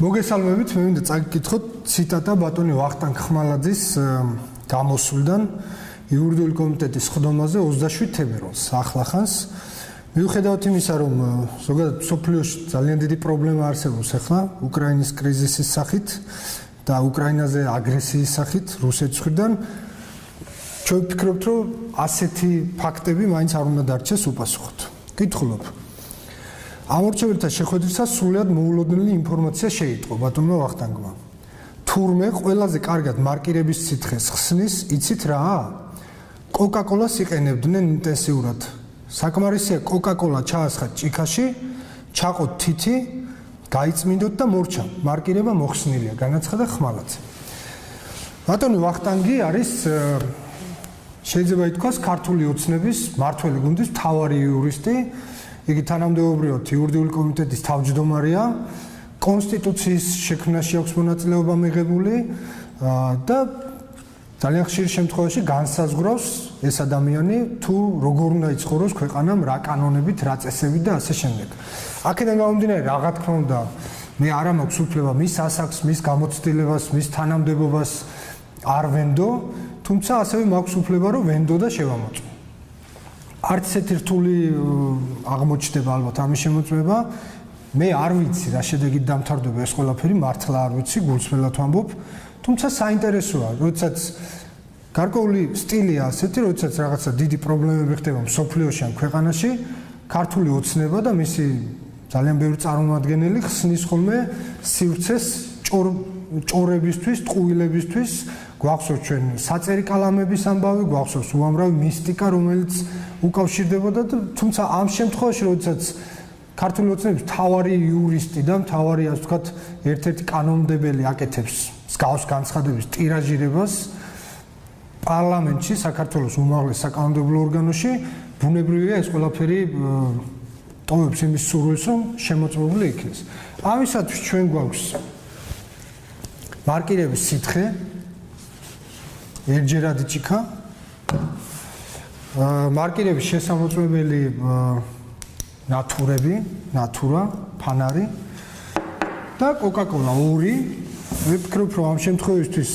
მოგესალმებით, მე მინდა წაგიკითხოთ ციტატა ბატონი ვახტანგ ხმალაძის გამოსვლიდან იურიდიული კომიტეტის ხდომაზე 27 თებერვალს ახლახანს. მიუხედავად იმისა, რომ ზოგადად მსოფლიოში ძალიან დიდი პრობლემა არსებობს ახლა უკრაინის კრიზისის სახით და უკრაინაზე აგრესიის სახით რუსეთის მხრიდან, ჩვენ ვფიქრობთ, რომ ასეთი ფაქტები მაინც არ უნდა დარჩეს უპასუხოდ. კითხულობ. ამორჩეველთა შეხვედრისას სრულად მოულოდნელი ინფორმაცია შეიტყო ბატონმა ვახტანგმა. თურმე ყველაზე კარგად მარკირების სითხეს ხსნის, იცით რა? კოკა-კოლას იყენებდნენ ინტენსიურად. საკმარისია კოკა-კოლა ჩაასხათ ჭიქაში, ჩაყოთ თითი, გაიწმინდოთ და მორჩა. მარკირება მოხსნილია, განაცხადა ხმალაძე. ბატონი ვახტანგი არის შეიძლება ითქვას ქართული ოცნების მმართველი გუნდის მთავარი იურისტი. იგი თანამდებობრივად იურიდიული კომიტეტის თავმჯდომარეა, კონსტიტუციის შექმნაში აქვს მონაწილეობა მიღებული და ძალიან ხშირ შემთხვევაში განსაზღვრავს ეს ადამიანი თუ როგორ უნდა იცხოვროს ქვეყანამ, რა კანონებით, რა წესებით და ასე შემდეგ. აქედან გამომდინარე, რა თქმა უნდა, მე არ მაქვს უფლება მის ასაკს, მის გამოცდილებას, მის თანამდებობას არ ვენდო, თუმცა ასევე მაქვს უფლება, რომ ვენდო და შევამოწმო. არც ესეთი რთული აღმოჩნდება ალბათ ამის შემოწმება. მე არ ვიცი რა შედეგით დამთავრდება ეს ყველაფერი, მართლა არ ვიცი, გულწრფელად ვამბობ, თუმცა საინტერესოა, როდესაც გარკვეული სტილია ასეთი, როდესაც რაღაცა დიდი პრობლემები ხდება მსოფლიოში ან ქვეყანაში, ქართული ოცნება და მისი ძალიან ბევრი წარმომადგენელი ხსნის ხოლმე სივრცეს ჭორებისთვის, ტყუილებისთვის, გვახსოვს ჩვენ საწერი კალამების ამბავი, გვახსოვს უამრავი მისტიკა, რომელიც უკავშირდებოდა და თუმცა ამ შემთხვევაში, როდესაც ქართული ოცნების მთავარი იურისტი და მთავარი, ასე ვთქვათ, ერთ-ერთი კანონმდებელი აკეთებს მსგავს განცხადების ტირაჟირებას პარლამენტში, საქართველოს უმაღლეს საკანონმდებლო ორგანოში, ბუნებრივია ეს ყველაფერი ტოვებს იმის სურვილს, რომ შემოწმებული იქნეს. ამისათვის ჩვენ გვაქვს მარკირების სითხე, ერთჯერადი ჭიქა, მარკირების შესამოწმებელი ნატურები, ნატურა, ფანარი და კოკა-კოლა 2. მე ვფიქრობ, რომ ამ შემთხვევისთვის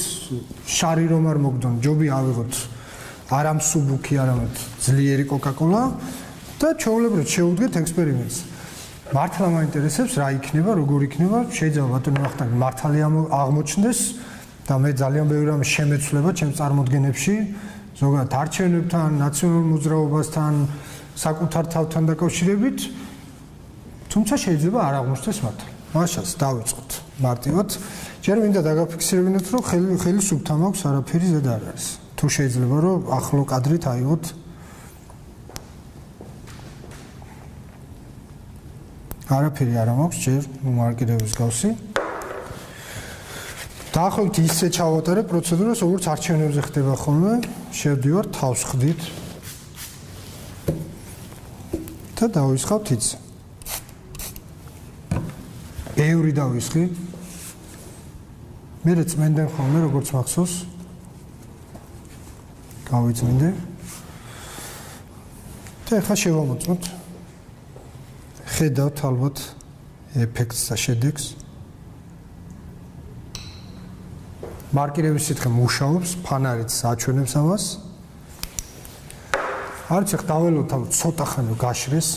შარი რომ არ მოგდონ, ჯობი ავიღოთ არა მსუბუქი, არამედ ძლიერი კოკა-კოლა და ჩვეულებრივ შევუდგეთ ექსპერიმენტს. მართლა მაინტერესებს რა იქნება, როგორ იქნება, შეიძლება ბატონი ვახტანგი მართალი აღმოჩნდეს და მე ძალიან ბევრი რამ შემეცვლება ჩემს წარმოდგენებში, ზოგადად არჩევნებთან, ნაციონალურ მოძრაობასთან, საკუთარ თავთან დაკავშირებით, თუმცა შეიძლება არ აღმოჩნდეს მართლა. მაშას დავიწყოთ მარტივად. ჯერ მინდა დაგაფიქსირებინოთ, რომ ხელისუფლთა მაქვს არაფერი ზედ არ არის. თუ შეიძლება რომ ახლო კადრით აიღოთ არაფერი არ მაქვს ჯერ მარკირების გავსი. დაახლოებით ისე ჩავატარებ პროცედურას, როგორც არჩევნებზე ხდება ხოლმე, შევდივარ თავს ხდით და დავისხავთ იცი. ბევრი დავისხი. მე წმენდენ ხოლმე, როგორც მახსოვს. გავიწმინდე. და ახლა შევამოწმოთ. ხედავთ ალბათ ეფექტს და შედეგს. მარკირების სითხე მუშაობს, ფანარიც აჩვენებს ამას. არც ახ დაველოთ ალბათ ცოტა ხანი გაშრეს.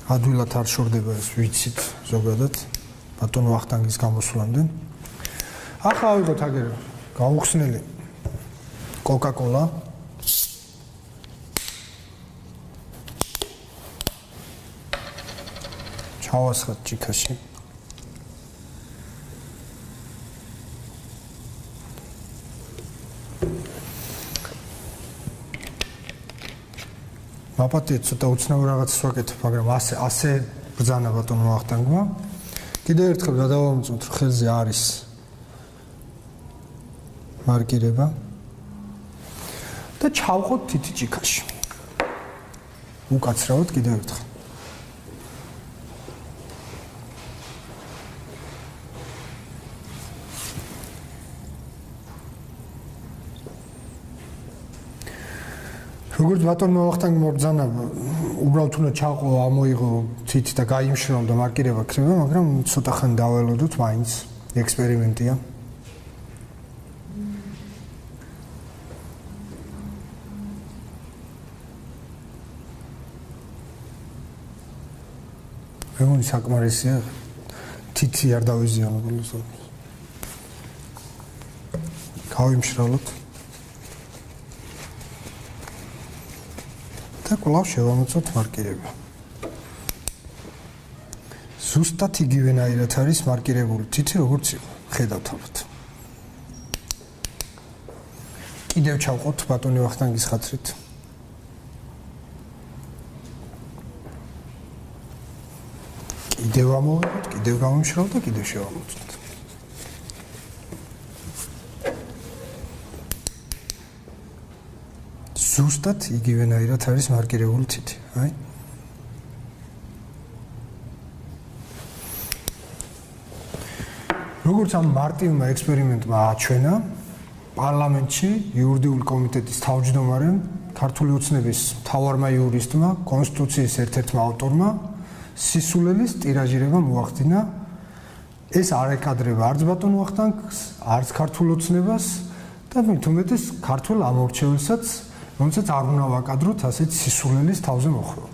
ადვილად არ შორდება ეს ვიცით ზოგადად ბატონ ვახტანგის გამოსვლამდე. ახლა ავიღოთ აგერ გაუხსნელი კოკა-კოლა. ჩავასხათ ჭიქაში. მაპატიეთ ცოტა უცნაურ რაღაცას ვაკეთებ, მაგრამ ასე ბრძანა ბატონმა ვახტანგმა. კიდევ ერთხელ გადავამოწმოთ, რომ ხელზე არის მარკირება და ჩავყოთ თითი ჭიქაში. უკაცრავად კიდევ ერთხელ. როგორც ბატონმა ვახტანგმა ბრძანა უბრალოდ უნდა ჩაყო, ამოიღო თითი და გაიმშრალო და მარკირება ქრება, მაგრამ ცოტა ხანი დაველოდოთ მაინც ექსპერიმენტია. მეგონი საკმარისია თითი არ დავიზიანო ბოლოს. გავიმშრალოთ. და კვლავ შევამოწმოთ მარკირება. ზუსტად იგივენაირად არის მარკირებული თითი როგორც იყო. ხედავთ ალბათ. კიდევ ჩავყოთ ბატონი ვახტანგის ხათრით. კიდევ ამოვიღოთ, კიდევ გავიმშრალოთ და კიდევ შევამოწმოთ. ზუსტად იგივენაირად არის მარკირებული თითი, აი. როგორც ამ მარტივმა ექსპერიმენტმა აჩვენა, პარლამენტში იურიდიული კომიტეტის თავმჯდომარემ, ქართული ოცნების მთავარმა იურისტმა, კონსტიტუციის ერთ-ერთმა ავტორმა სისულელის ტირაჟირება მოახდინა. ეს არ ეკადრება არც ბატონ ვახტანგს, არც ქართულ ოცნებას და მით უმეტეს ქართულ ამორჩეულსაც, რომელსაც არ უნდა ვაკადროთ ასეთ სისულელის თავზე მოხვევა.